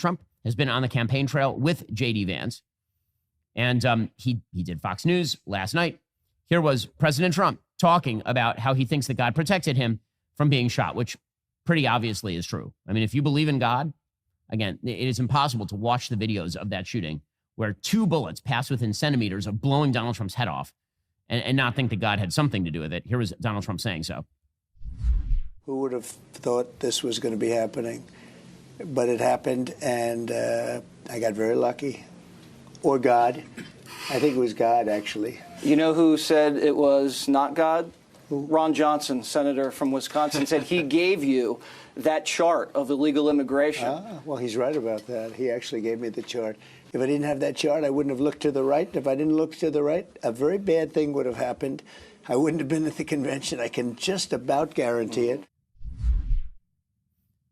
Trump has been on the campaign trail with J.D. Vance. And he did Fox News last night. Here was President Trump talking about how he thinks that God protected him from being shot, which pretty obviously is true. I mean, if you believe in God, again, it is impossible to watch the videos of that shooting where 2 bullets passed within centimeters of blowing Donald Trump's head off and not think that God had something to do with it. Here was Donald Trump saying so. Who would have thought this was going to be happening? But it happened, and I got very lucky. Or God. I think it was God, actually. You know who said it was not God? Who? Ron Johnson, senator from Wisconsin, said he gave you that chart of illegal immigration. Well, he's right about that. He actually gave me the chart. If I didn't have that chart, I wouldn't have looked to the right. If I didn't look to the right, a very bad thing would have happened. I wouldn't have been at the convention. I can just about guarantee it.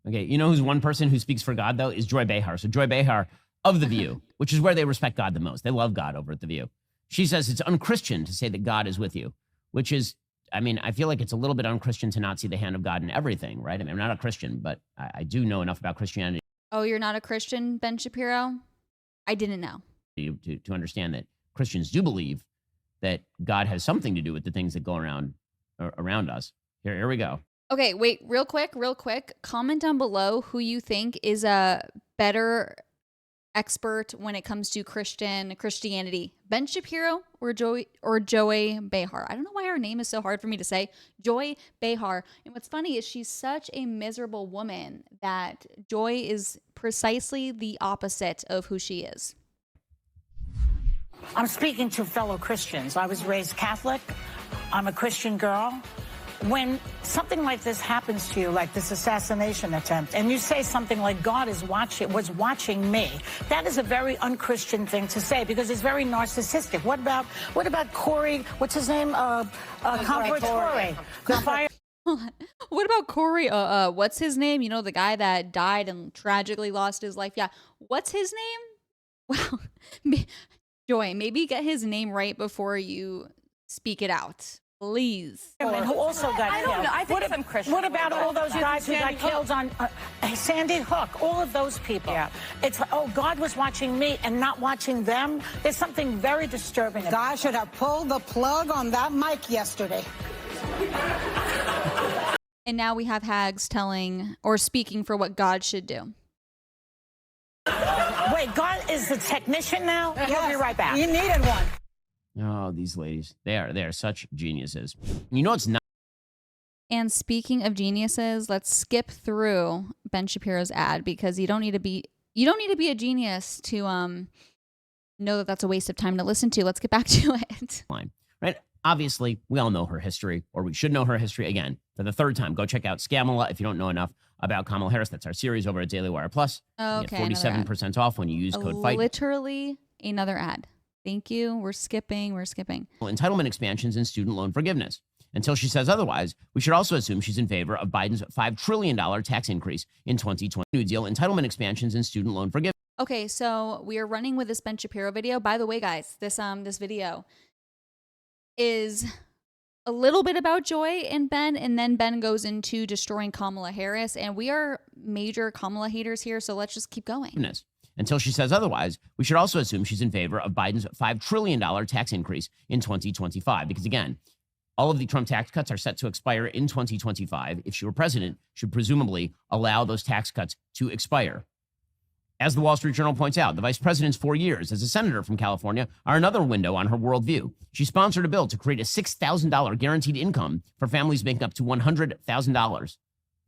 Okay, you know who's one person who speaks for God, though, is Joy Behar. So Joy Behar of The View, which is where they respect God the most. They love God over at The View. She says it's unchristian to say that God is with you, which is, I mean, I feel like it's a little bit unchristian to not see the hand of God in everything, right? I mean, I'm not a Christian, but I do know enough about Christianity. Oh, you're not a Christian, Ben Shapiro? I didn't know. To understand that Christians do believe that God has something to do with the things that go around us. Here we go. Okay, wait, real quick. Comment down below who you think is a better expert when it comes to Christianity, Ben Shapiro or Joy Behar. I don't know why her name is so hard for me to say. Joy Behar. And what's funny is she's such a miserable woman that Joy is precisely the opposite of who she is. I'm speaking to fellow Christians. I was raised Catholic. I'm a Christian girl. When something like this happens to you, like this assassination attempt, and you say something like God was watching me, that is a very unchristian thing to say because it's very narcissistic. What about Corey? What's his name? Corey. What about Corey? What's his name? You know, the guy that died and tragically lost his life. Yeah. What's his name? Well, Joy, maybe get his name right before you speak it out. Please. And who also got I killed. don't know. I think some Christians. What about all those guys who got killed on Sandy Hook? All of those people. Yeah. It's, God was watching me and not watching them. There's something very disturbing. God should have pulled the plug on that mic yesterday. And now we have Hags telling or speaking for what God should do. Wait, God is the technician now? Yes. We'll be right back. You needed one. Oh, these ladies, they are such geniuses. You know, it's not. And speaking of geniuses, let's skip through Ben Shapiro's ad because you don't need to be a genius to know that that's a waste of time to listen to. Let's get back to it. Right? Obviously, we all know her history, or we should know her history. Again, for the 3rd time, go check out Kamala if you don't know enough about Kamala Harris. That's our series over at Daily Wire Plus. Okay, you get 47% off when you use code FIGHT. Literally another ad. Thank you. We're skipping. Entitlement expansions and student loan forgiveness. Until she says otherwise, we should also assume she's in favor of Biden's $5 trillion tax increase in 2020. New Deal, entitlement expansions and student loan forgiveness. Okay, so we are running with this Ben Shapiro video. By the way, guys, this video is a little bit about Joy and Ben, and then Ben goes into destroying Kamala Harris, and we are major Kamala haters here, so let's just keep going. Until she says otherwise, we should also assume she's in favor of Biden's $5 trillion tax increase in 2025. Because again, all of the Trump tax cuts are set to expire in 2025. If she were president, should presumably allow those tax cuts to expire. As the Wall Street Journal points out, the vice president's 4 years as a senator from California are another window on her worldview. She sponsored a bill to create a $6,000 guaranteed income for families making up to $100,000.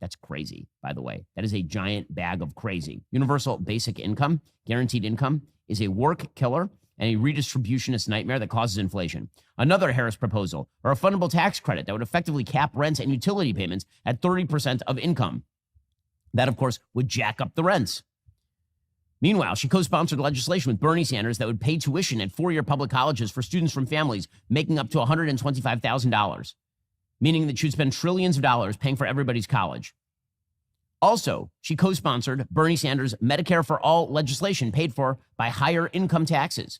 That's crazy, by the way. That is a giant bag of crazy. Universal basic income, guaranteed income, is a work killer and a redistributionist nightmare that causes inflation. Another Harris proposal, or a fundable tax credit that would effectively cap rents and utility payments at 30% of income. That, of course, would jack up the rents. Meanwhile, she co-sponsored legislation with Bernie Sanders that would pay tuition at 4-year public colleges for students from families making up to $125,000. Meaning that she would spend trillions of dollars paying for everybody's college. Also, she co-sponsored Bernie Sanders' Medicare for All legislation paid for by higher income taxes.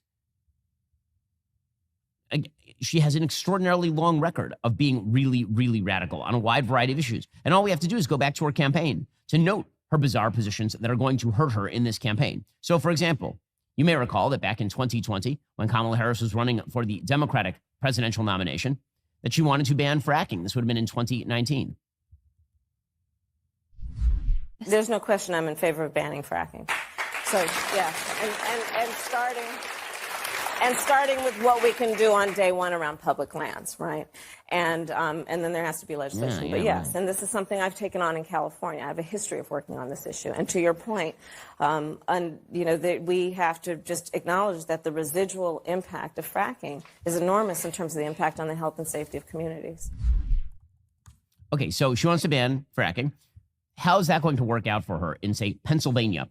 She has an extraordinarily long record of being really, really radical on a wide variety of issues. And all we have to do is go back to her campaign to note her bizarre positions that are going to hurt her in this campaign. So, for example, you may recall that back in 2020, when Kamala Harris was running for the Democratic presidential nomination, that she wanted to ban fracking. This would have been in 2019. There's no question I'm in favor of banning fracking. So, yeah, and starting with what we can do on day one around public lands, right? And then there has to be legislation. But yes, right. And this is something I've taken on in California. I have a history of working on this issue. And to your point, we have to just acknowledge that the residual impact of fracking is enormous in terms of the impact on the health and safety of communities. Okay, so she wants to ban fracking. How is that going to work out for her in, say, Pennsylvania?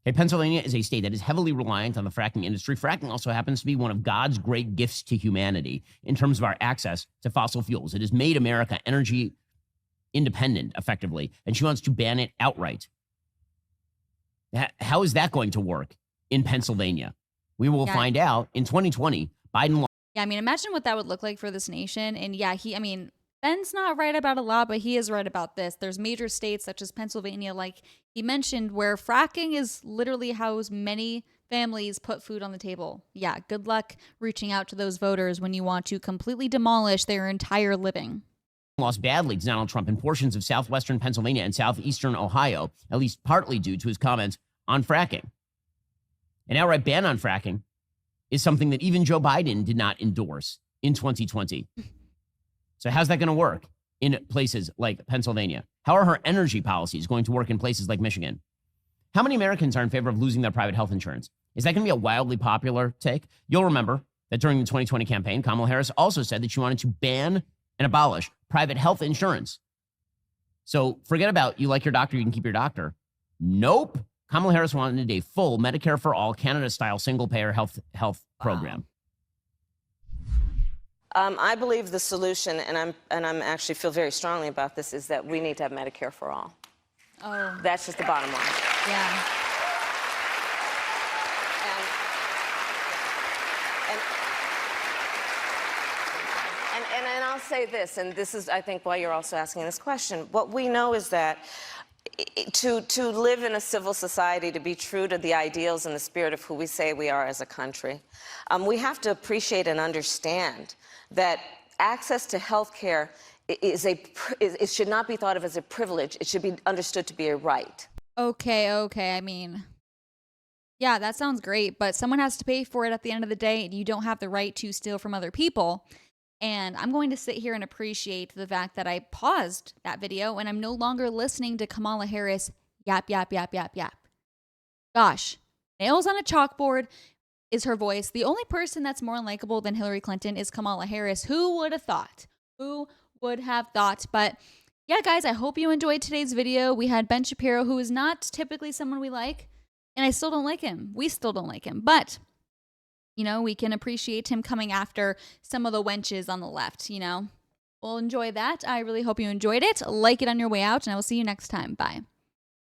Okay, Pennsylvania is a state that is heavily reliant on the fracking industry. Fracking also happens to be one of God's great gifts to humanity in terms of our access to fossil fuels. It has made America energy independent, effectively, and she wants to ban it outright. How is that going to work in Pennsylvania? We will find out in 2020. Biden. Yeah, I mean, imagine what that would look like for this nation. And yeah, Ben's not right about a lot, but he is right about this. There's major states such as Pennsylvania, like he mentioned, where fracking is literally how many families put food on the table. Yeah, good luck reaching out to those voters when you want to completely demolish their entire living. Lost badly to Donald Trump in portions of southwestern Pennsylvania and southeastern Ohio, at least partly due to his comments on fracking. An outright ban on fracking is something that even Joe Biden did not endorse in 2020. So how's that going to work in places like Pennsylvania? How are her energy policies going to work in places like Michigan? How many Americans are in favor of losing their private health insurance? Is that going to be a wildly popular take? You'll remember that during the 2020 campaign, Kamala Harris also said that she wanted to ban and abolish private health insurance. So forget about you like your doctor, you can keep your doctor. Nope. Kamala Harris wanted a full Medicare for all, Canada-style single-payer health program. I believe the solution, and I'm actually feel very strongly about this, is that we need to have Medicare for all. Oh. That's just the bottom line. Yeah. And I'll say this, and this is, I think, why you're also asking this question. What we know is that to live in a civil society, to be true to the ideals and the spirit of who we say we are as a country, we have to appreciate and understand that access to health care it should not be thought of as a privilege. It should be understood to be a right. Okay. I mean, yeah, that sounds great, but someone has to pay for it at the end of the day, and you don't have the right to steal from other people. And I'm going to sit here and appreciate the fact that I paused that video and I'm no longer listening to Kamala Harris yap. Gosh, nails on a chalkboard is her voice. The only person that's more unlikable than Hillary Clinton is Kamala Harris. Who would have thought? Who would have thought? But yeah, guys, I hope you enjoyed today's video. We had Ben Shapiro, who is not typically someone we like, and I still don't like him. We still don't like him, but we can appreciate him coming after some of the wenches on the left, We'll enjoy that. I really hope you enjoyed it. Like it on your way out, and I will see you next time. Bye.